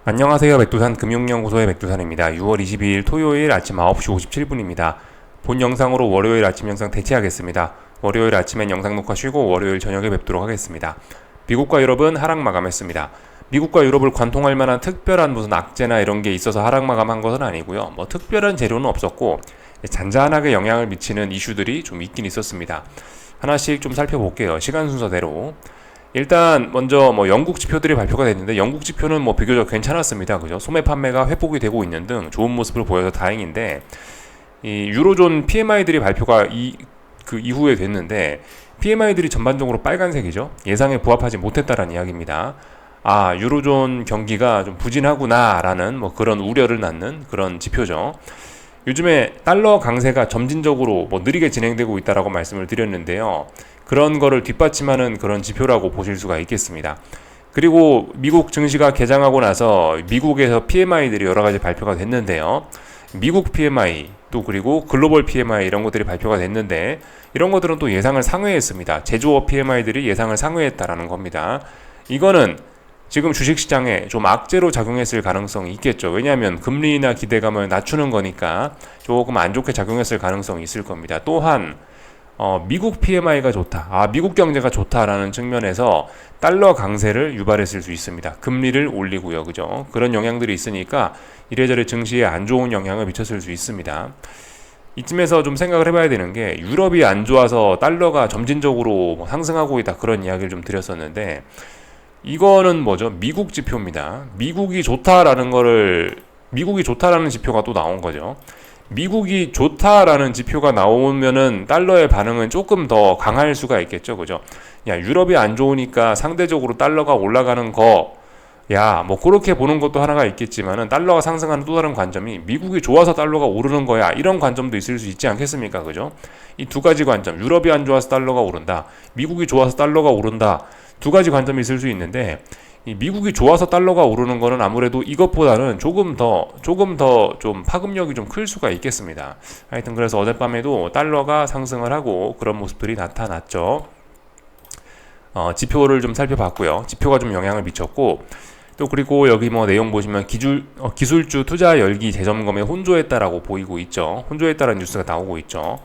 안녕하세요. 백두산 금융연구소의 백두산입니다. 6월 22일 토요일 아침 9시 57분입니다. 본 영상으로 월요일 아침 영상 대체하겠습니다. 월요일 아침엔 영상 녹화 쉬고 월요일 저녁에 뵙도록 하겠습니다. 미국과 유럽은 하락 마감했습니다. 미국과 유럽을 관통할 만한 특별한 무슨 악재나 이런 게 있어서 하락 마감한 것은 아니고요. 특별한 재료는 없었고 잔잔하게 영향을 미치는 이슈들이 좀 있긴 있었습니다. 하나씩 좀 살펴볼게요. 시간 순서대로. 일단 먼저 영국 지표들이 발표가 됐는데 영국 지표는 비교적 괜찮았습니다. 그죠? 소매 판매가 회복이 되고 있는 등 좋은 모습을 보여서 다행인데 이 유로존 PMI들이 발표가 그 이후에 됐는데 PMI들이 전반적으로 빨간색이죠. 예상에 부합하지 못했다라는 이야기입니다. 아, 유로존 경기가 좀 부진하구나라는 그런 우려를 낳는 그런 지표죠. 요즘에 달러 강세가 점진적으로 느리게 진행되고 있다라고 말씀을 드렸는데요. 그런 거를 뒷받침하는 그런 지표라고 보실 수가 있겠습니다. 그리고 미국 증시가 개장하고 나서 미국에서 PMI들이 여러 가지 발표가 됐는데요. 미국 PMI 또 그리고 글로벌 PMI 이런 것들이 발표가 됐는데 이런 것들은 또 예상을 상회했습니다. 제조업 PMI들이 예상을 상회했다라는 겁니다. 이거는 지금 주식시장에 좀 악재로 작용했을 가능성이 있겠죠. 왜냐하면 금리나 기대감을 낮추는 거니까 조금 안 좋게 작용했을 가능성이 있을 겁니다. 또한 미국 PMI가 좋다. 미국 경제가 좋다라는 측면에서 달러 강세를 유발했을 수 있습니다. 금리를 올리고요. 그죠? 그런 영향들이 있으니까 이래저래 증시에 안 좋은 영향을 미쳤을 수 있습니다. 이쯤에서 좀 생각을 해봐야 되는 게 유럽이 안 좋아서 달러가 점진적으로 상승하고 있다 그런 이야기를 좀 드렸었는데 이거는 뭐죠? 미국 지표입니다. 미국이 좋다라는 지표가 또 나온 거죠. 미국이 좋다라는 지표가 나오면은 달러의 반응은 조금 더 강할 수가 있겠죠. 그죠? 야, 유럽이 안 좋으니까 상대적으로 달러가 올라가는 거, 야, 그렇게 보는 것도 하나가 있겠지만은 달러가 상승하는 또 다른 관점이 미국이 좋아서 달러가 오르는 거야. 이런 관점도 있을 수 있지 않겠습니까? 그죠? 이 두 가지 관점, 유럽이 안 좋아서 달러가 오른다. 미국이 좋아서 달러가 오른다. 두 가지 관점이 있을 수 있는데 이 미국이 좋아서 달러가 오르는 거는 아무래도 이것보다는 조금 더 좀 파급력이 좀 클 수가 있겠습니다. 하여튼 그래서 어젯밤에도 달러가 상승을 하고 그런 모습들이 나타났죠. 지표를 좀 살펴봤고요. 지표가 좀 영향을 미쳤고 또 그리고 여기 내용 보시면 기술주 투자 열기 재점검에 혼조했다라고 보이고 있죠. 혼조했다라는 뉴스가 나오고 있죠.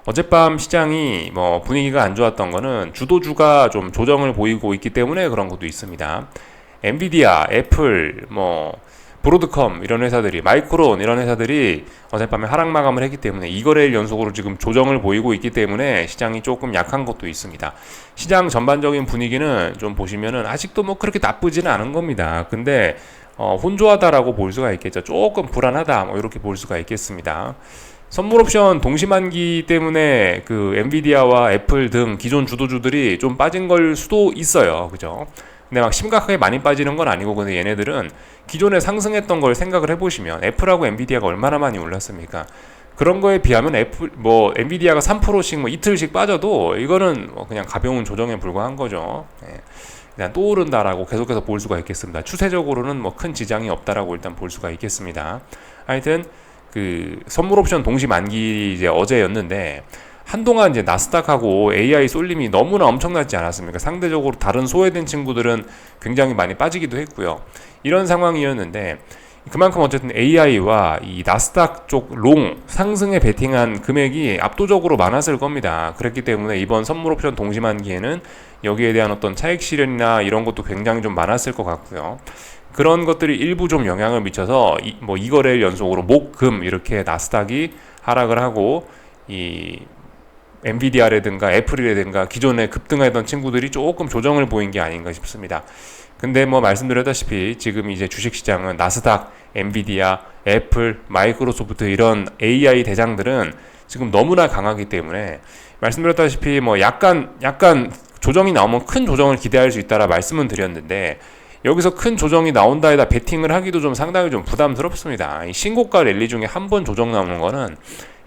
어젯밤 시장이 분위기가 안 좋았던 거는 주도주가 좀 조정을 보이고 있기 때문에 그런 것도 있습니다. 엔비디아, 애플, 브로드컴 이런 회사들이, 마이크론 이런 회사들이 어젯밤에 하락 마감을 했기 때문에 2거래일 연속으로 지금 조정을 보이고 있기 때문에 시장이 조금 약한 것도 있습니다. 시장 전반적인 분위기는 좀 보시면은 아직도 그렇게 나쁘지는 않은 겁니다. 근데 혼조하다라고 볼 수가 있겠죠. 조금 불안하다 이렇게 볼 수가 있겠습니다. 선물 옵션 동시만기 때문에 그 엔비디아와 애플 등 기존 주도주들이 좀 빠진 걸 수도 있어요. 그죠? 근데 심각하게 많이 빠지는 건 아니고 근데 얘네들은 기존에 상승했던 걸 생각을 해보시면 애플하고 엔비디아가 얼마나 많이 올랐습니까? 그런 거에 비하면 엔비디아가 3%씩 이틀씩 빠져도 이거는 그냥 가벼운 조정에 불과한 거죠. 그냥 또 오른다라고 계속해서 볼 수가 있겠습니다. 추세적으로는 큰 지장이 없다라고 일단 볼 수가 있겠습니다. 하여튼 그 선물 옵션 동시 만기 이제 어제였는데 한동안 이제 나스닥하고 AI 쏠림이 너무나 엄청나지 않았습니까? 상대적으로 다른 소외된 친구들은 굉장히 많이 빠지기도 했고요. 이런 상황이었는데 그만큼 어쨌든 AI와 이 나스닥 쪽 롱 상승에 베팅한 금액이 압도적으로 많았을 겁니다. 그렇기 때문에 이번 선물 옵션 동시 만기에는 여기에 대한 어떤 차익 실현이나 이런 것도 굉장히 좀 많았을 것 같고요. 그런 것들이 일부 좀 영향을 미쳐서 2거래일 연속으로 목, 금 이렇게 나스닥이 하락을 하고 이 엔비디아라든가 애플이라든가 기존에 급등하던 친구들이 조금 조정을 보인 게 아닌가 싶습니다. 근데 말씀드렸다시피 지금 이제 주식시장은 나스닥, 엔비디아, 애플, 마이크로소프트 이런 AI 대장들은 지금 너무나 강하기 때문에 말씀드렸다시피 약간 조정이 나오면 큰 조정을 기대할 수 있다라 말씀은 드렸는데 여기서 큰 조정이 나온다에다 베팅을 하기도 좀 상당히 좀 부담스럽습니다. 이 신고가 랠리 중에 한 번 조정 나오는 거는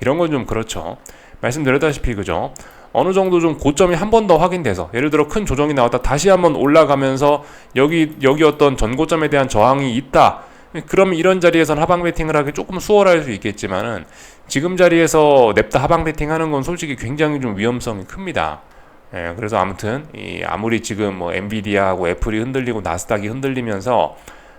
이런 건 좀 그렇죠. 말씀드렸다시피 그죠. 어느 정도 좀 고점이 한 번 더 확인돼서 예를 들어 큰 조정이 나왔다 다시 한번 올라가면서 여기 어떤 전고점에 대한 저항이 있다. 그러면 이런 자리에선 하방 베팅을 하기 조금 수월할 수 있겠지만은 지금 자리에서 냅다 하방 베팅하는 건 솔직히 굉장히 좀 위험성이 큽니다. 그래서 아무튼 아무리 지금 엔비디아하고 애플이 흔들리고 나스닥이 흔들리면서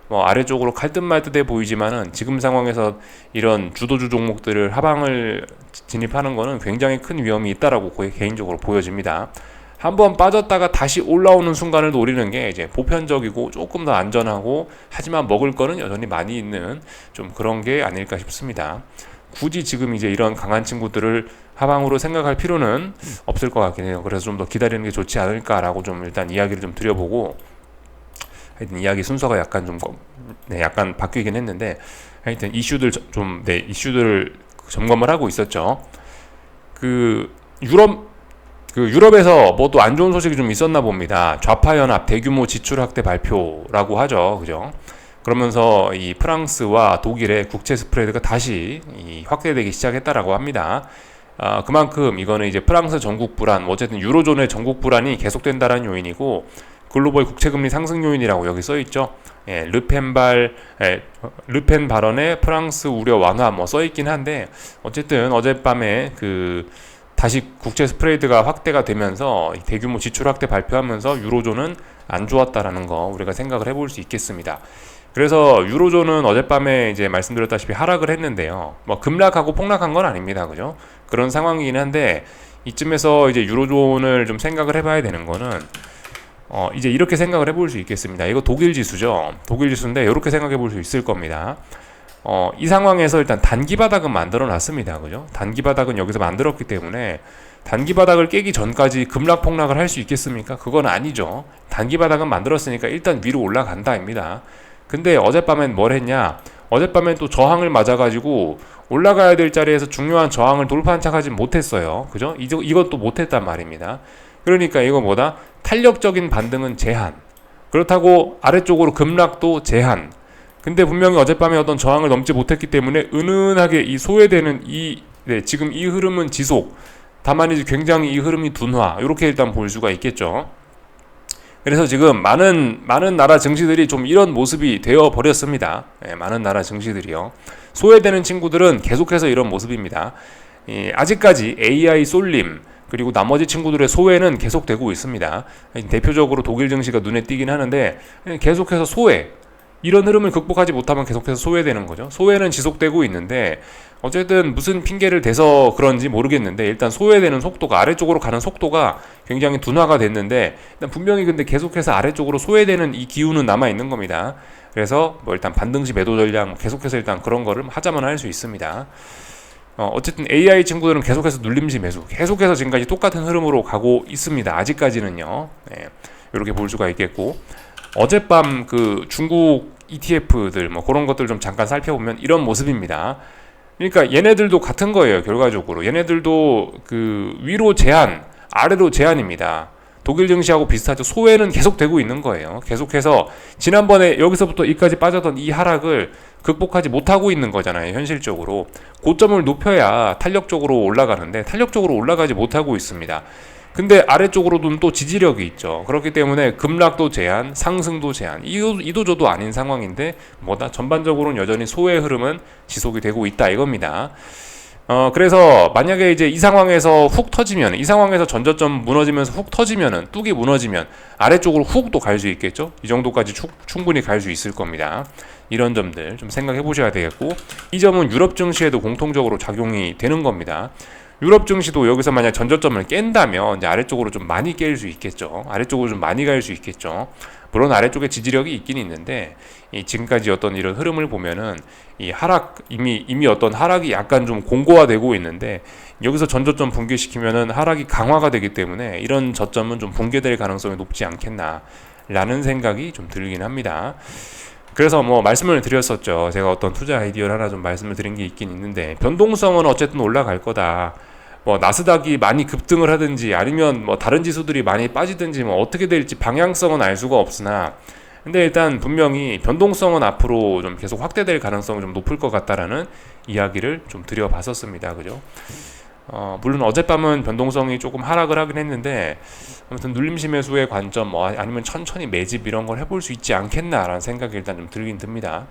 뭐 아래쪽으로 칼듯 말듯해 보이지만은 지금 상황에서 이런 주도주 종목들을 하방을 진입하는 거는 굉장히 큰 위험이 있다라고 개인적으로 보여집니다. 한번 빠졌다가 다시 올라오는 순간을 노리는 게 이제 보편적이고 조금 더 안전하고, 하지만 먹을 거는 여전히 많이 있는 좀 그런 게 아닐까 싶습니다. 굳이 지금 이제 이런 강한 친구들을 하방으로 생각할 필요는 없을 것 같긴 해요. 그래서 좀 더 기다리는 게 좋지 않을까라고 좀 일단 이야기를 좀 드려보고, 하여튼 이야기 순서가 약간 좀 약간 바뀌긴 했는데, 하여튼 이슈들 좀 이슈들을 점검을 하고 있었죠. 유럽에서 뭐 또 안 좋은 소식이 좀 있었나 봅니다. 좌파 연합 대규모 지출 확대 발표라고 하죠, 그죠? 그러면서 이 프랑스와 독일의 국채 스프레드가 다시 확대되기 시작했다라고 합니다. 그만큼 이거는 이제 프랑스 전국 불안, 어쨌든 유로존의 전국 불안이 계속된다라는 요인이고, 글로벌 국채금리 상승 요인이라고 여기 써 있죠. 르펜 발언에 프랑스 우려 완화 뭐 써 있긴 한데, 어쨌든 어젯밤에 다시 국채 스프레드가 확대가 되면서 대규모 지출 확대 발표하면서 유로존은 안 좋았다라는 거 우리가 생각을 해볼 수 있겠습니다. 그래서 유로존은 어젯밤에 이제 말씀드렸다시피 하락을 했는데요. 뭐 급락하고 폭락한 건 아닙니다, 그죠? 그런 상황이긴 한데, 이쯤에서 이제 유로존을 좀 생각을 해봐야 되는 거는 이제 이렇게 생각을 해볼 수 있겠습니다. 이거 독일 지수죠. 독일 지수인데 이렇게 생각해 볼 수 있을 겁니다. 이 상황에서 일단 단기 바닥은 만들어 놨습니다. 그죠? 단기 바닥은 여기서 만들었기 때문에 단기 바닥을 깨기 전까지 급락 폭락을 할 수 있겠습니까? 그건 아니죠. 단기 바닥은 만들었으니까 일단 위로 올라간다입니다. 근데 어젯밤엔 뭘 했냐? 어젯밤엔 또 저항을 맞아가지고 올라가야 될 자리에서 중요한 저항을 돌파한착하지 못했어요. 그죠? 이것도 못했단 말입니다. 그러니까 이거 뭐다? 탄력적인 반등은 제한. 그렇다고 아래쪽으로 급락도 제한. 근데 분명히 어젯밤에 어떤 저항을 넘지 못했기 때문에 은은하게 이 소외되는 지금 이 흐름은 지속. 다만 이제 굉장히 이 흐름이 둔화. 이렇게 일단 볼 수가 있겠죠. 그래서 지금 많은 나라 증시들이 좀 이런 모습이 되어 버렸습니다. 많은 나라 증시들이요. 소외되는 친구들은 계속해서 이런 모습입니다. 아직까지 AI 쏠림 그리고 나머지 친구들의 소외는 계속되고 있습니다. 대표적으로 독일 증시가 눈에 띄긴 하는데 계속해서 소외. 이런 흐름을 극복하지 못하면 계속해서 소외되는 거죠. 소외는 지속되고 있는데 어쨌든 무슨 핑계를 대서 그런지 모르겠는데 일단 소외되는 속도가 아래쪽으로 가는 속도가 굉장히 둔화가 됐는데 일단 분명히 근데 계속해서 아래쪽으로 소외되는 이 기운은 남아 있는 겁니다. 그래서 뭐 일단 반등시 매도 전략 계속해서 일단 그런 거를 하자면 할 수 있습니다. 어쨌든 AI 친구들은 계속해서 눌림시 매수 계속해서 지금까지 똑같은 흐름으로 가고 있습니다. 아직까지는요. 이렇게 볼 수가 있겠고, 어젯밤 중국 ETF들 뭐 그런 것들 좀 잠깐 살펴보면 이런 모습입니다. 그러니까 얘네들도 같은 거예요. 결과적으로 얘네들도 위로 제한, 아래로 제한입니다. 독일 증시하고 비슷하죠. 소외는 계속되고 있는 거예요. 계속해서 지난번에 여기서부터 이까지 빠졌던 이 하락을 극복하지 못하고 있는 거잖아요. 현실적으로 고점을 높여야 탄력적으로 올라가는데 탄력적으로 올라가지 못하고 있습니다. 근데 아래쪽으로는 또 지지력이 있죠. 그렇기 때문에 급락도 제한, 상승도 제한, 이도저도 아닌 상황인데 전반적으로는 여전히 소외 흐름은 지속이 되고 있다 이겁니다. 그래서 만약에 이제 이 상황에서 훅 터지면, 이 상황에서 전저점 무너지면서 훅 터지면은, 뚝이 무너지면 아래쪽으로 훅 또 갈 수 있겠죠. 이 정도까지 충분히 갈 수 있을 겁니다. 이런 점들 좀 생각해 보셔야 되겠고, 이 점은 유럽 증시에도 공통적으로 작용이 되는 겁니다. 유럽 증시도 여기서 만약 전저점을 깬다면 이제 아래쪽으로 좀 많이 깰 수 있겠죠. 아래쪽으로 좀 많이 갈 수 있겠죠. 물론 아래쪽에 지지력이 있긴 있는데 지금까지 어떤 이런 흐름을 보면은 이 하락 이미 어떤 하락이 약간 좀 공고화되고 있는데 여기서 전저점 붕괴시키면은 하락이 강화가 되기 때문에 이런 저점은 좀 붕괴될 가능성이 높지 않겠나라는 생각이 좀 들긴 합니다. 그래서 뭐 말씀을 드렸었죠. 제가 어떤 투자 아이디어를 하나 좀 말씀을 드린 게 있긴 있는데, 변동성은 어쨌든 올라갈 거다. 뭐 나스닥이 많이 급등을 하든지 아니면 뭐 다른 지수들이 많이 빠지든지 뭐 어떻게 될지 방향성은 알 수가 없으나, 근데 일단 분명히 변동성은 앞으로 좀 계속 확대될 가능성이 좀 높을 것 같다라는 이야기를 좀 드려봤었습니다. 그죠? 물론 어젯밤은 변동성이 조금 하락을 하긴 했는데, 아무튼 눌림시 매수의 관점, 아니면 천천히 매집 이런 걸 해볼 수 있지 않겠나라는 생각이 일단 좀 들긴 듭니다.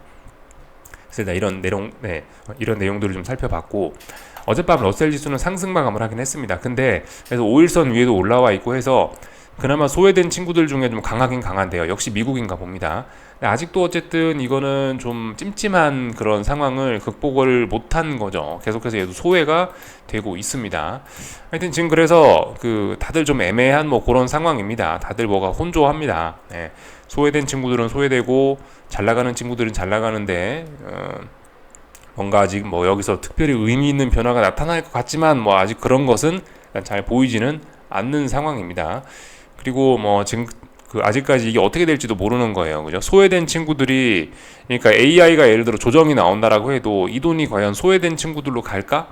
그래서 이런 내용들을 좀 살펴봤고, 어젯밤 러셀 지수는 상승 마감을 하긴 했습니다. 근데 그래서 5일선 위에도 올라와 있고 해서 그나마 소외된 친구들 중에 좀 강하긴 강한데요. 역시 미국인가 봅니다. 아직도 어쨌든 이거는 좀 찜찜한 그런 상황을 극복을 못한 거죠. 계속해서 얘도 소외가 되고 있습니다. 하여튼 지금 그래서 그 다들 좀 애매한 뭐 그런 상황입니다. 다들 뭐가 혼조합니다. 네. 소외된 친구들은 소외되고 잘 나가는 친구들은 잘 나가는데 뭔가 아직 뭐 여기서 특별히 의미 있는 변화가 나타날 것 같지만 뭐 아직 그런 것은 잘 보이지는 않는 상황입니다. 그리고 뭐 지금 그 아직까지 이게 어떻게 될지도 모르는 거예요. 그죠? 소외된 친구들이 그러니까 AI가 예를 들어 조정이 나온다라고 해도 이 돈이 과연 소외된 친구들로 갈까?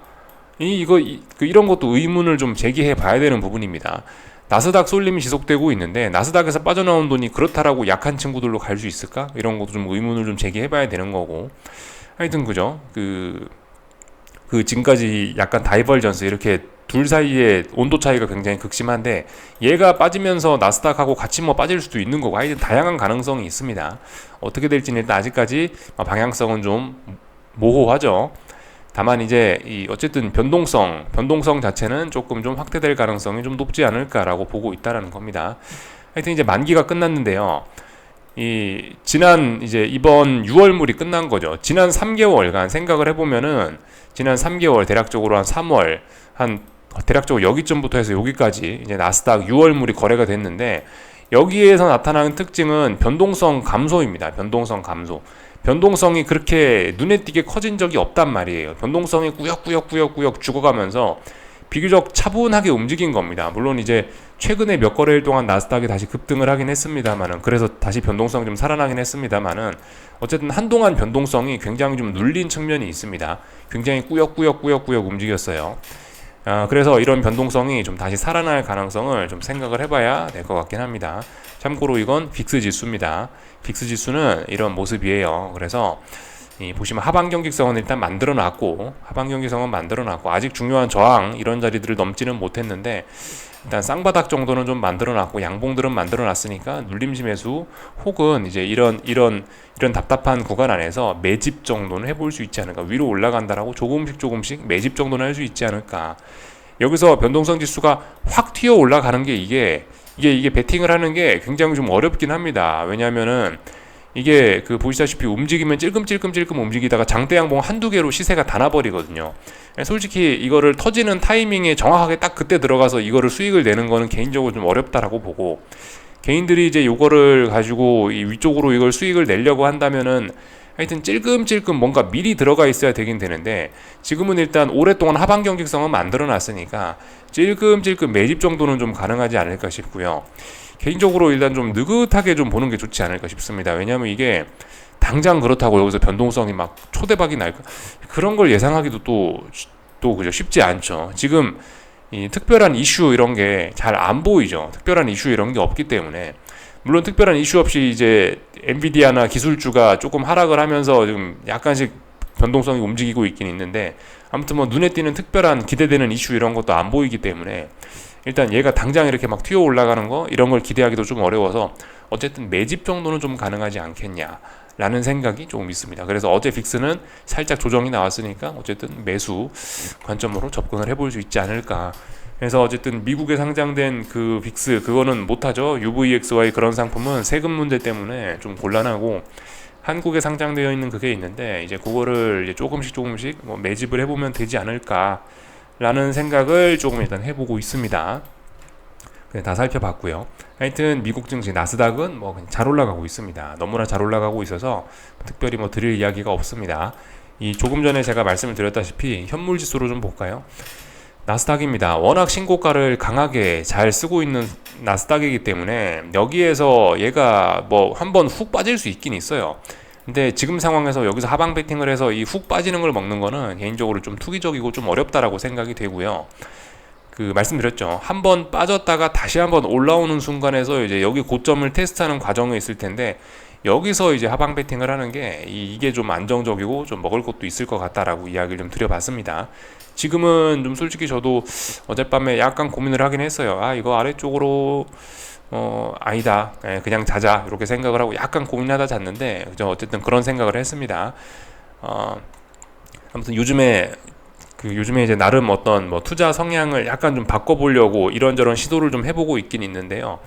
이런 것도 의문을 좀 제기해 봐야 되는 부분입니다. 나스닥 쏠림이 지속되고 있는데 나스닥에서 빠져나온 돈이 그렇다라고 약한 친구들로 갈 수 있을까? 이런 것도 좀 의문을 좀 제기해 봐야 되는 거고. 하여튼 그죠? 그 지금까지 약간 다이버전스 이렇게 둘 사이에 온도 차이가 굉장히 극심한데 얘가 빠지면서 나스닥하고 같이 뭐 빠질 수도 있는 거고 하여튼 다양한 가능성이 있습니다. 어떻게 될지는 일단 아직까지 방향성은 좀 모호하죠. 다만 이제 어쨌든 변동성 자체는 조금 좀 확대될 가능성이 좀 높지 않을까라고 보고 있다라는 겁니다. 하여튼 이제 만기가 끝났는데요. 이번 6월물이 끝난 거죠. 지난 3개월간 생각을 해보면은 지난 3개월 대략적으로 한 3월 대략적으로 여기쯤부터 해서 여기까지 이제 나스닥 6월물이 거래가 됐는데 여기에서 나타나는 특징은 변동성 감소입니다. 변동성 감소. 변동성이 그렇게 눈에 띄게 커진 적이 없단 말이에요. 변동성이 꾸역꾸역 죽어가면서 비교적 차분하게 움직인 겁니다. 물론 이제 최근에 몇 거래일 동안 나스닥이 다시 급등을 하긴 했습니다만은 그래서 다시 변동성이 좀 살아나긴 했습니다만은 어쨌든 한동안 변동성이 굉장히 좀 눌린 측면이 있습니다. 굉장히 꾸역꾸역 움직였어요. 그래서 이런 변동성이 좀 다시 살아날 가능성을 좀 생각을 해봐야 될 것 같긴 합니다. 참고로 이건 빅스 지수입니다. 빅스 지수는 이런 모습이에요. 그래서 보시면 하방 경직성은 일단 만들어놨고 아직 중요한 저항 이런 자리들을 넘지는 못했는데 일단 쌍바닥 정도는 좀 만들어놨고 양봉들은 만들어놨으니까 눌림시 매수 혹은 이제 이런 답답한 구간 안에서 매집 정도는 해볼 수 있지 않을까. 위로 올라간다라고 조금씩 매집 정도는 할 수 있지 않을까. 여기서 변동성 지수가 확 튀어 올라가는 게 이게 베팅을 하는 게 굉장히 좀 어렵긴 합니다. 왜냐하면은 이게 보시다시피 움직이면 찔끔찔끔 움직이다가 장대 양봉 한두 개로 시세가 다 나버리거든요. 솔직히 이거를 터지는 타이밍에 정확하게 딱 그때 들어가서 이거를 수익을 내는 거는 개인적으로 좀 어렵다라고 보고 개인들이 이제 요거를 가지고 이 위쪽으로 이걸 수익을 내려고 한다면은 하여튼 찔끔찔끔 뭔가 미리 들어가 있어야 되긴 되는데 지금은 일단 오랫동안 하방 경직성은 만들어 놨으니까 찔끔찔끔 매집 정도는 좀 가능하지 않을까 싶고요. 개인적으로 일단 좀 느긋하게 좀 보는 게 좋지 않을까 싶습니다. 왜냐하면 이게 당장 그렇다고 여기서 변동성이 막 초대박이 날까 그런 걸 예상하기도 또 그죠 쉽지 않죠. 지금 이 특별한 이슈 이런 게 잘 안 보이죠. 특별한 이슈 이런 게 없기 때문에 물론 특별한 이슈 없이 이제 엔비디아나 기술주가 조금 하락을 하면서 좀 약간씩 변동성이 움직이고 있긴 있는데 아무튼 뭐 눈에 띄는 특별한 기대되는 이슈 이런 것도 안 보이기 때문에 일단 얘가 당장 이렇게 막 튀어 올라가는 거 이런 걸 기대하기도 좀 어려워서 어쨌든 매집 정도는 좀 가능하지 않겠냐 라는 생각이 조금 있습니다. 그래서 어제 빅스는 살짝 조정이 나왔으니까 어쨌든 매수 관점으로 접근을 해볼 수 있지 않을까. 그래서 어쨌든 미국에 상장된 그 빅스 그거는 못하죠. UVXY 그런 상품은 세금 문제 때문에 좀 곤란하고 한국에 상장되어 있는 그게 있는데 이제 그거를 이제 조금씩 뭐 매집을 해보면 되지 않을까 라는 생각을 조금 일단 해보고 있습니다. 다 살펴봤고요. 하여튼 미국 증시 나스닥은 뭐 잘 올라가고 있습니다. 너무나 잘 올라가고 있어서 특별히 뭐 드릴 이야기가 없습니다. 조금 전에 제가 말씀을 드렸다시피 현물 지수로 좀 볼까요? 나스닥입니다. 워낙 신고가를 강하게 잘 쓰고 있는 나스닥이기 때문에 여기에서 얘가 뭐 한번 훅 빠질 수 있긴 있어요. 근데 지금 상황에서 여기서 하방 베팅을 해서 이 훅 빠지는 걸 먹는 거는 개인적으로 좀 투기적이고 좀 어렵다라고 생각이 되고요. 말씀드렸죠. 한번 빠졌다가 다시 한번 올라오는 순간에서 이제 여기 고점을 테스트하는 과정에 있을 텐데 여기서 이제 하방 베팅을 하는 게 이게 좀 안정적이고 좀 먹을 것도 있을 것 같다라고 이야기를 좀 드려봤습니다. 지금은 좀 솔직히 저도 어젯밤에 약간 고민을 하긴 했어요. 이거 아래쪽으로 아니다. 그냥 자자. 이렇게 생각을 하고 약간 고민하다 잤는데 어쨌든 그런 생각을 했습니다. 아무튼 요즘에 그 요즘에 이제 나름 어떤 뭐 투자 성향을 약간 좀 바꿔보려고 이런저런 시도를 좀 해보고 있긴 있는데요.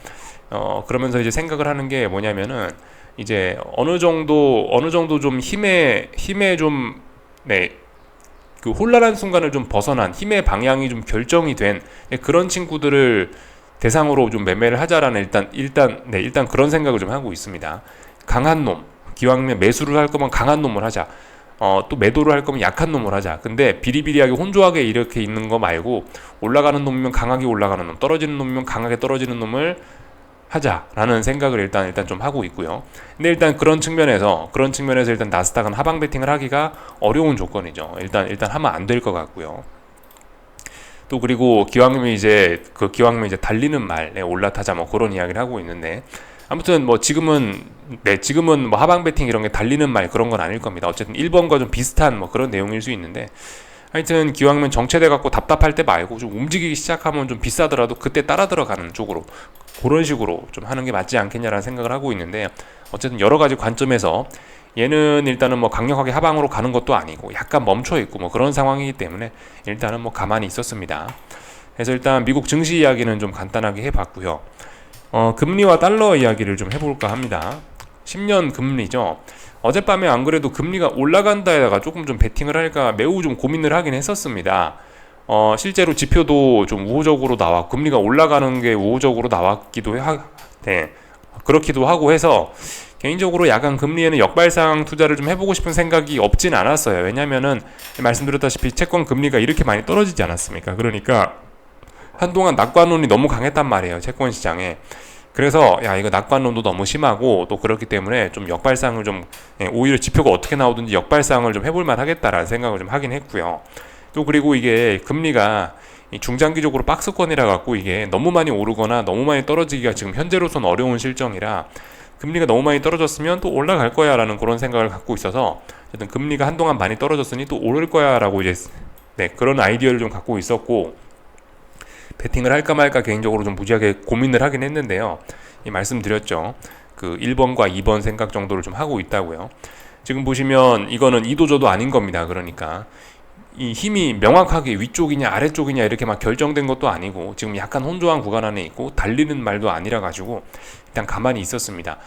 그러면서 이제 생각을 하는 게 뭐냐면은 이제 어느 정도 좀 힘에 좀, 네, 그 혼란한 순간을 좀 벗어난 힘의 방향이 좀 결정이 된 그런 친구들을 대상으로 좀 매매를 하자라는 일단 그런 생각을 좀 하고 있습니다. 강한 놈, 기왕이면 매수를 할 거면 강한 놈을 하자. 또 매도를 할 거면 약한 놈을 하자. 근데 비리비리하게 혼조하게 이렇게 있는 거 말고 올라가는 놈이면 강하게 올라가는 놈, 떨어지는 놈이면 강하게 떨어지는 놈을 하자라는 생각을 일단 좀 하고 있고요. 근데 일단 그런 측면에서 일단 나스닥은 하방 베팅을 하기가 어려운 조건이죠. 일단 하면 안 될 것 같고요. 또 그리고 기왕이면 이제 달리는 말에 올라타자 뭐 그런 이야기를 하고 있는데, 아무튼 뭐 지금은 뭐 하방 베팅 이런 게 달리는 말 그런 건 아닐 겁니다. 어쨌든 1번과 좀 비슷한 뭐 그런 내용일 수 있는데, 하여튼 기왕이면 정체돼 갖고 답답할 때 말고 좀 움직이기 시작하면 좀 비싸더라도 그때 따라 들어가는 쪽으로 그런 식으로 좀 하는 게 맞지 않겠냐라는 생각을 하고 있는데, 어쨌든 여러 가지 관점에서 얘는 일단은 뭐 강력하게 하방으로 가는 것도 아니고 약간 멈춰 있고 뭐 그런 상황이기 때문에 일단은 뭐 가만히 있었습니다. 그래서 일단 미국 증시 이야기는 좀 간단하게 해봤고요. 금리와 달러 이야기를 좀 해볼까 합니다. 10년 금리죠. 어젯밤에 안 그래도 금리가 올라간다에다가 조금 좀 베팅을 할까 매우 좀 고민을 하긴 했었습니다. 실제로 지표도 좀 우호적으로 나와, 금리가 올라가는 게 우호적으로 나왔기도 네, 그렇기도 하고 해서 개인적으로 약간 금리에는 역발상 투자를 좀 해보고 싶은 생각이 없진 않았어요. 왜냐면은 말씀드렸다시피 채권 금리가 이렇게 많이 떨어지지 않았습니까? 그러니까 한동안 낙관론이 너무 강했단 말이에요, 채권 시장에. 그래서 이거 낙관론도 너무 심하고 또 그렇기 때문에 좀 역발상을 좀, 오히려 지표가 어떻게 나오든지 역발상을 좀 해볼만 하겠다라는 생각을 좀 하긴 했고요. 또 그리고 이게 금리가 중장기적으로 박스권이라 갖고 이게 너무 많이 오르거나 너무 많이 떨어지기가 지금 현재로서는 어려운 실정이라, 금리가 너무 많이 떨어졌으면 또 올라갈 거야 라는 그런 생각을 갖고 있어서, 어쨌든 금리가 한동안 많이 떨어졌으니 또 오를 거야 라고 이제 그런 아이디어를 좀 갖고 있었고, 베팅을 할까 말까 개인적으로 좀 무지하게 고민을 하긴 했는데요. 말씀드렸죠. 그 1번과 2번 생각 정도를 좀 하고 있다고요. 지금 보시면 이거는 이도저도 아닌 겁니다. 그러니까 이 힘이 명확하게 위쪽이냐 아래쪽이냐 이렇게 막 결정된 것도 아니고, 지금 약간 혼조한 구간 안에 있고 달리는 말도 아니라 가지고 일단 가만히 있었습니다.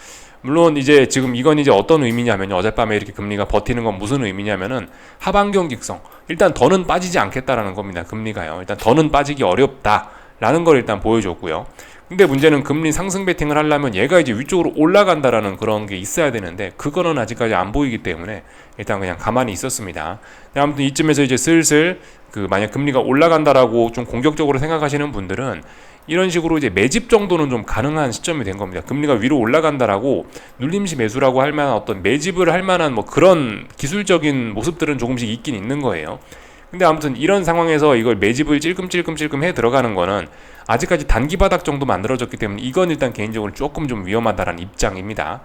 물론 이제 지금 이건 이제 어떤 의미냐면요, 어젯밤에 이렇게 금리가 버티는 건 무슨 의미냐면은 하방 경직성, 일단 더는 빠지지 않겠다라는 겁니다. 금리가요, 일단 더는 빠지기 어렵다라는 걸 일단 보여줬고요. 근데 문제는 금리 상승 베팅을 하려면 얘가 이제 위쪽으로 올라간다라는 그런 게 있어야 되는데 그거는 아직까지 안 보이기 때문에 일단 그냥 가만히 있었습니다. 아무튼 이쯤에서 이제 슬슬 만약 금리가 올라간다라고 좀 공격적으로 생각하시는 분들은 이런 식으로 이제 매집 정도는 좀 가능한 시점이 된 겁니다. 금리가 위로 올라간다라고 눌림시 매수라고 할 만한 어떤 매집을 할 만한 뭐 그런 기술적인 모습들은 조금씩 있긴 있는 거예요. 근데 아무튼 이런 상황에서 이걸 매집을 찔끔찔끔 해 들어가는 거는 아직까지 단기 바닥 정도 만들어졌기 때문에 이건 일단 개인적으로 조금 좀 위험하다라는 입장입니다.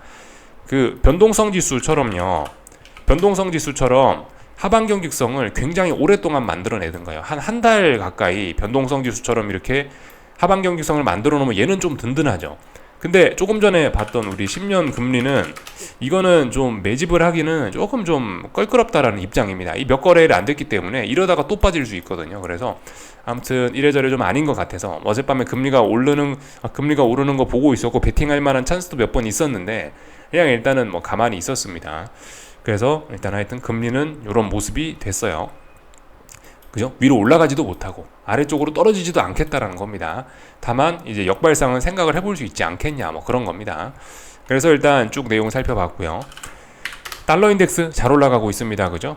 그 변동성 지수처럼 하방 경직성을 굉장히 오랫동안 만들어내던가요. 한 달 가까이 변동성 지수처럼 이렇게 하방 경직성을 만들어 놓으면 얘는 좀 든든하죠. 근데 조금 전에 봤던 우리 10년 금리는 이거는 좀 매집을 하기는 조금 좀 껄끄럽다라는 입장입니다. 이 몇 거래를 안 됐기 때문에 이러다가 또 빠질 수 있거든요. 그래서 아무튼 이래저래 좀 아닌 것 같아서 어젯밤에 금리가 오르는 거 보고 있었고 베팅할 만한 찬스도 몇 번 있었는데 그냥 일단은 뭐 가만히 있었습니다. 그래서 일단 하여튼 금리는 이런 모습이 됐어요. 그죠? 위로 올라가지도 못하고 아래쪽으로 떨어지지도 않겠다라는 겁니다. 다만 이제 역발상은 생각을 해볼 수 있지 않겠냐 뭐 그런 겁니다. 그래서 일단 쭉 내용 살펴봤고요. 달러 인덱스 잘 올라가고 있습니다. 그죠?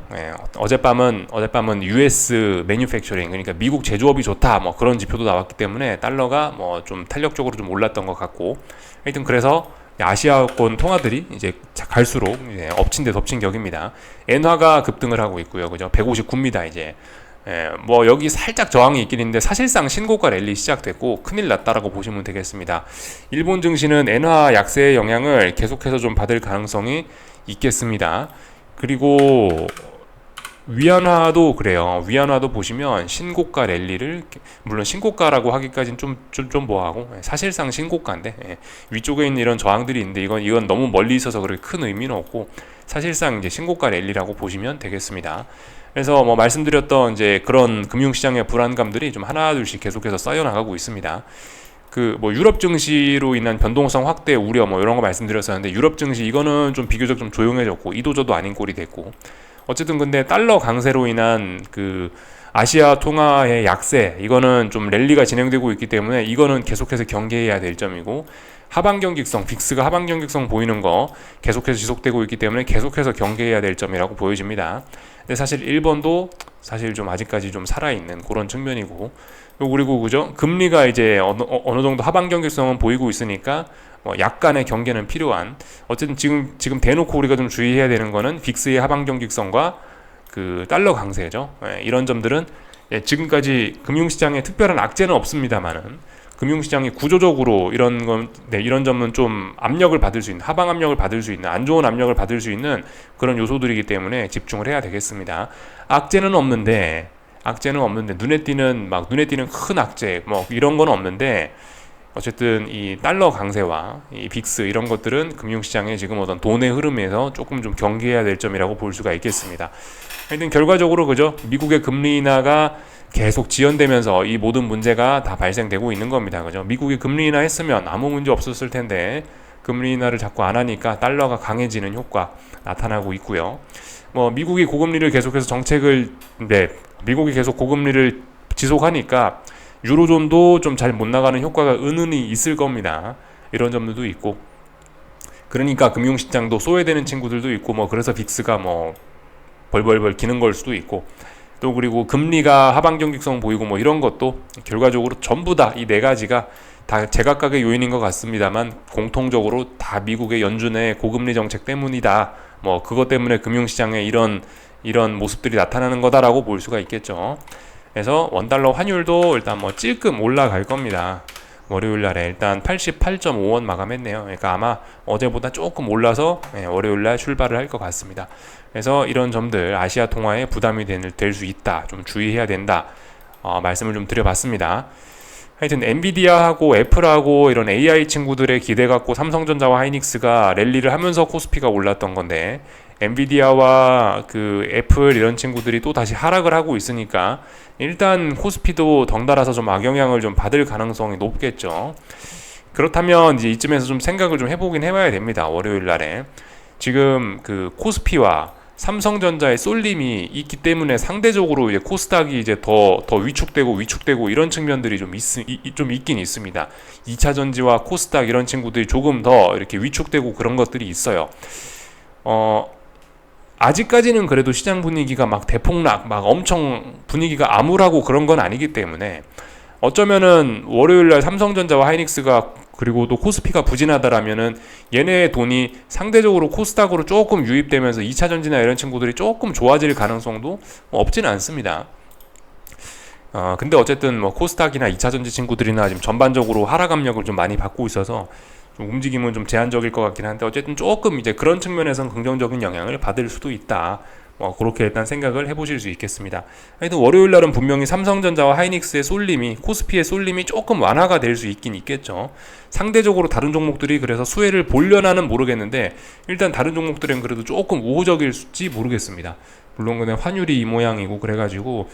어젯밤은 US 매뉴팩처링, 그러니까 미국 제조업이 좋다 뭐 그런 지표도 나왔기 때문에 달러가 뭐 좀 탄력적으로 좀 올랐던 것 같고, 하여튼 그래서 아시아권 통화들이 이제 갈수록 이제 엎친 데 덮친 격입니다. 엔화가 급등을 하고 있고요. 그죠? 159입니다. 이제 뭐 여기 살짝 저항이 있긴 있는데 사실상 신고가 랠리 시작됐고 큰일 났다라고 보시면 되겠습니다. 일본 증시는 엔화 약세의 영향을 계속해서 좀 받을 가능성이 있겠습니다. 그리고 위안화도 그래요. 위안화도 보시면 신고가 랠리를, 물론 신고가라고 하기까지는 좀 뭐하고 사실상 신고가인데 위쪽에 있는 이런 저항들이 있는데 이건 너무 멀리 있어서 그렇게 큰 의미는 없고, 사실상 이제 신고가 랠리라고 보시면 되겠습니다. 그래서 뭐 말씀드렸던 이제 그런 금융시장의 불안감들이 좀 하나둘씩 계속해서 쌓여나가고 있습니다. 그 뭐 유럽 증시로 인한 변동성 확대 우려 뭐 이런 거 말씀드렸었는데, 유럽 증시 이거는 좀 비교적 좀 조용해졌고 이도저도 아닌 꼴이 됐고, 어쨌든 근데 달러 강세로 인한 그 아시아 통화의 약세, 이거는 좀 랠리가 진행되고 있기 때문에 이거는 계속해서 경계해야 될 점이고, 하방 경직성, 빅스가 하방 경직성 보이는 거 계속해서 지속되고 있기 때문에 계속해서 경계해야 될 점이라고 보여집니다. 근데 사실 일본도 사실 좀 아직까지 좀 살아있는 그런 측면이고, 그리고 그죠? 금리가 이제 어느 정도 하방 경직성은 보이고 있으니까 뭐 약간의 경계는 필요한, 어쨌든 지금 대놓고 우리가 좀 주의해야 되는 거는 빅스의 하방 경직성과 그 달러 강세죠. 이런 점들은 지금까지 금융시장에 특별한 악재는 없습니다만은 금융시장이 구조적으로 이런 점은 좀 압력을 받을 수 있는, 하방 압력을 받을 수 있는, 안 좋은 압력을 받을 수 있는 그런 요소들이기 때문에 집중을 해야 되겠습니다. 악재는 없는데 눈에 띄는 큰 악재 뭐 이런 건 없는데, 어쨌든 이 달러 강세와 이 빅스 이런 것들은 금융시장의 지금 어떤 돈의 흐름에서 조금 좀 경계해야 될 점이라고 볼 수가 있겠습니다. 하여튼 결과적으로 그죠? 미국의 금리 인하가 계속 지연되면서 이 모든 문제가 다 발생되고 있는 겁니다. 그죠? 미국이 금리 인하 했으면 아무 문제 없었을 텐데 금리 인하를 자꾸 안 하니까 달러가 강해지는 효과 나타나고 있고요. 뭐 미국이 고금리를 계속해서 미국이 계속 고금리를 지속하니까 유로존도 좀 잘 못 나가는 효과가 은은히 있을 겁니다. 이런 점들도 있고, 그러니까 금융시장도 소외되는 친구들도 있고, 뭐 그래서 빅스가 뭐 벌벌벌 기는 걸 수도 있고, 또 그리고 금리가 하방 경직성 보이고 뭐 이런 것도 결과적으로 전부 다 이 네 가지가 다 제각각의 요인인 것 같습니다만 공통적으로 다 미국의 연준의 고금리 정책 때문이다, 뭐 그것 때문에 금융시장에 이런 모습들이 나타나는 거다라고 볼 수가 있겠죠. 그래서 원달러 환율도 일단 뭐 찔끔 올라갈 겁니다. 월요일날에 일단 88.5원 마감했네요. 그러니까 아마 어제보다 조금 올라서 월요일날 출발을 할 것 같습니다. 그래서 이런 점들 아시아 통화에 부담이 될 수 있다, 좀 주의해야 된다, 말씀을 좀 드려봤습니다. 하여튼 엔비디아하고 애플하고 이런 AI 친구들의 기대 갖고 삼성전자와 하이닉스가 랠리를 하면서 코스피가 올랐던 건데, 엔비디아와 그 애플 이런 친구들이 또 다시 하락을 하고 있으니까 일단 코스피도 덩달아서 좀 악영향을 좀 받을 가능성이 높겠죠. 그렇다면 이제 이쯤에서 좀 생각을 좀 해보긴 해봐야 됩니다. 월요일 날에 지금 그 코스피와 삼성전자의 쏠림이 있기 때문에 상대적으로 이제 코스닥이 이제 더 위축되고 이런 측면들이 좀 있긴 있습니다. 2차 전지와 코스닥 이런 친구들이 조금 더 이렇게 위축되고 그런 것들이 있어요. 아직까지는 그래도 시장 분위기가 막 대폭락, 막 엄청 분위기가 암울하고 그런 건 아니기 때문에 어쩌면은 월요일날 삼성전자와 하이닉스가 그리고 또 코스피가 부진하다라면은 얘네의 돈이 상대적으로 코스닥으로 조금 유입되면서 2차 전지나 이런 친구들이 조금 좋아질 가능성도 없지는 않습니다. 근데 어쨌든 뭐 코스닥이나 2차 전지 친구들이나 지금 전반적으로 하락 압력을 좀 많이 받고 있어서 좀 움직임은 좀 제한적일 것 같긴 한데, 어쨌든 조금 이제 그런 측면에서는 긍정적인 영향을 받을 수도 있다. 그렇게 일단 생각을 해보실 수 있겠습니다. 하여튼 월요일 날은 분명히 삼성전자와 하이닉스의 쏠림이, 코스피의 쏠림이 조금 완화가 될 수 있긴 있겠죠. 상대적으로 다른 종목들이 그래서 수혜를 보려나는 모르겠는데, 일단 다른 종목들은 그래도 조금 우호적일지 모르겠습니다. 물론 그냥 환율이 이 모양이고 그래가지고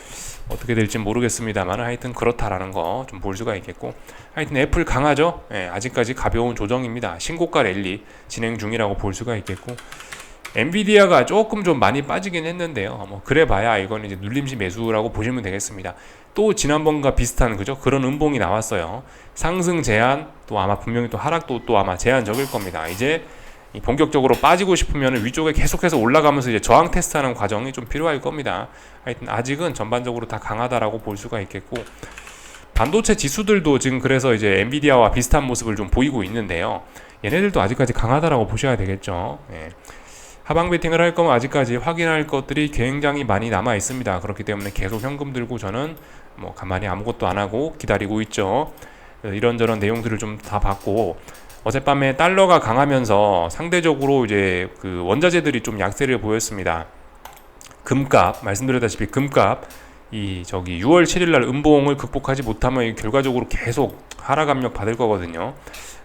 어떻게 될지 모르겠습니다만 하여튼 그렇다라는 거 좀 볼 수가 있겠고, 하여튼 애플 강하죠. 아직까지 가벼운 조정입니다. 신고가 랠리 진행 중이라고 볼 수가 있겠고, 엔비디아가 조금 좀 많이 빠지긴 했는데요. 뭐 그래봐야 이건 이제 눌림시 매수라고 보시면 되겠습니다. 또 지난번과 비슷한 그런 음봉이 나왔어요. 상승 제한, 또 아마 분명히 또 하락도 또 아마 제한적일 겁니다. 이제 본격적으로 빠지고 싶으면 위쪽에 계속해서 올라가면서 이제 저항 테스트하는 과정이 좀 필요할 겁니다. 하여튼 아직은 전반적으로 다 강하다라고 볼 수가 있겠고, 반도체 지수들도 지금 그래서 이제 엔비디아와 비슷한 모습을 좀 보이고 있는데요. 얘네들도 아직까지 강하다라고 보셔야 되겠죠. 하방 베팅을 할 거면 아직까지 확인할 것들이 굉장히 많이 남아 있습니다. 그렇기 때문에 계속 현금 들고 저는 뭐 가만히 아무것도 안 하고 기다리고 있죠. 이런저런 내용들을 좀 다 봤고, 어젯밤에 달러가 강하면서 상대적으로 이제 그 원자재들이 좀 약세를 보였습니다. 금값, 말씀드렸다시피 금값, 6월 7일 날 음봉을 극복하지 못하면 결과적으로 계속 하락 압력 받을 거거든요.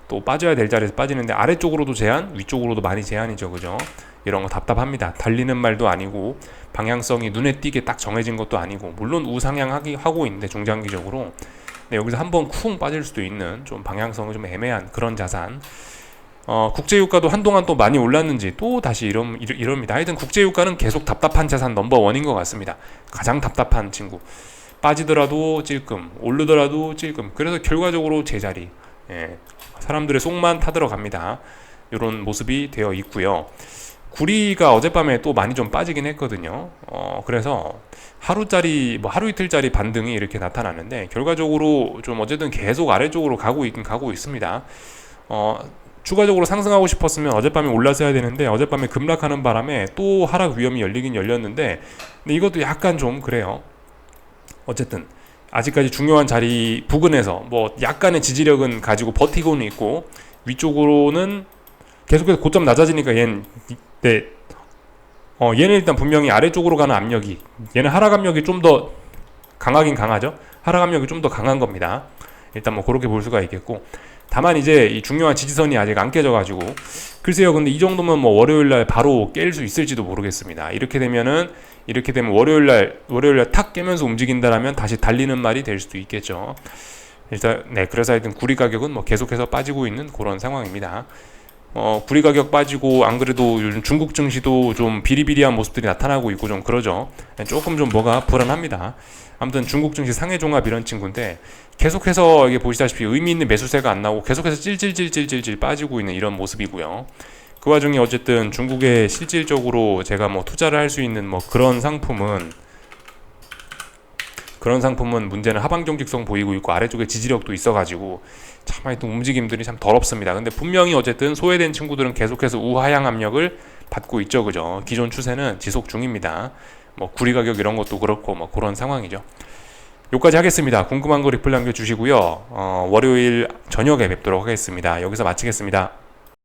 또 빠져야 될 자리에서 빠지는데 아래쪽으로도 제한, 위쪽으로도 많이 제한이죠, 그죠? 이런 거 답답합니다. 달리는 말도 아니고 방향성이 눈에 띄게 딱 정해진 것도 아니고, 물론 우상향하고 있는데 중장기적으로, 네, 여기서 한번 쿵 빠질 수도 있는 좀 방향성이 좀 애매한 그런 자산. 국제유가도 한동안 또 많이 올랐는지 또 다시 이럽니다. 하여튼 국제유가는 계속 답답한 자산 넘버원인 것 같습니다. 가장 답답한 친구. 빠지더라도 찔끔, 오르더라도 찔끔. 그래서 결과적으로 제자리. 예, 사람들의 속만 타들어갑니다. 이런 모습이 되어 있고요. 구리가 어젯밤에 또 많이 좀 빠지긴 했거든요. 그래서 하루짜리, 하루 이틀짜리 반등이 이렇게 나타나는데, 결과적으로 좀 어쨌든 계속 아래쪽으로 가고 있긴 가고 있습니다. 추가적으로 상승하고 싶었으면 어젯밤에 올랐어야 되는데, 어젯밤에 급락하는 바람에 또 하락 위험이 열리긴 열렸는데, 근데 이것도 약간 좀 그래요. 어쨌든 아직까지 중요한 자리 부근에서 약간의 지지력은 가지고 버티고는 있고, 위쪽으로는 계속해서 고점 낮아지니까 얘는 일단 분명히 아래쪽으로 가는 압력이, 얘는 하락 압력이 좀 더 강하긴 강하죠. 하락 압력이 좀 더 강한 겁니다. 일단 그렇게 볼 수가 있겠고, 다만 이제 이 중요한 지지선이 아직 안 깨져가지고, 글쎄요, 근데 이 정도면 월요일날 바로 깰 수 있을지도 모르겠습니다. 이렇게 되면 월요일날 탁 깨면서 움직인다라면 다시 달리는 말이 될 수도 있겠죠. 일단 네, 그래서 하여튼 구리 가격은 계속해서 빠지고 있는 그런 상황입니다. 구리 가격 빠지고, 안 그래도 요즘 중국 증시도 좀 비리비리한 모습들이 나타나고 있고 좀 그러죠. 조금 좀 뭐가 불안합니다. 아무튼 중국 증시 상해 종합 이런 친구인데, 계속해서 이게 보시다시피 의미 있는 매수세가 안 나오고 계속해서 찔찔찔찔찔 빠지고 있는 이런 모습이고요. 그 와중에 어쨌든 중국에 실질적으로 제가 투자를 할 수 있는 그런 상품은 문제는 하방 경직성 보이고 있고, 아래쪽에 지지력도 있어가지고 참 하여튼 움직임들이 참 더럽습니다. 근데 분명히 어쨌든 소외된 친구들은 계속해서 우하향 압력을 받고 있죠, 그죠? 기존 추세는 지속 중입니다. 구리 가격 이런 것도 그렇고 그런 상황이죠. 여기까지 하겠습니다. 궁금한 거 리플 남겨주시고요. 월요일 저녁에 뵙도록 하겠습니다. 여기서 마치겠습니다.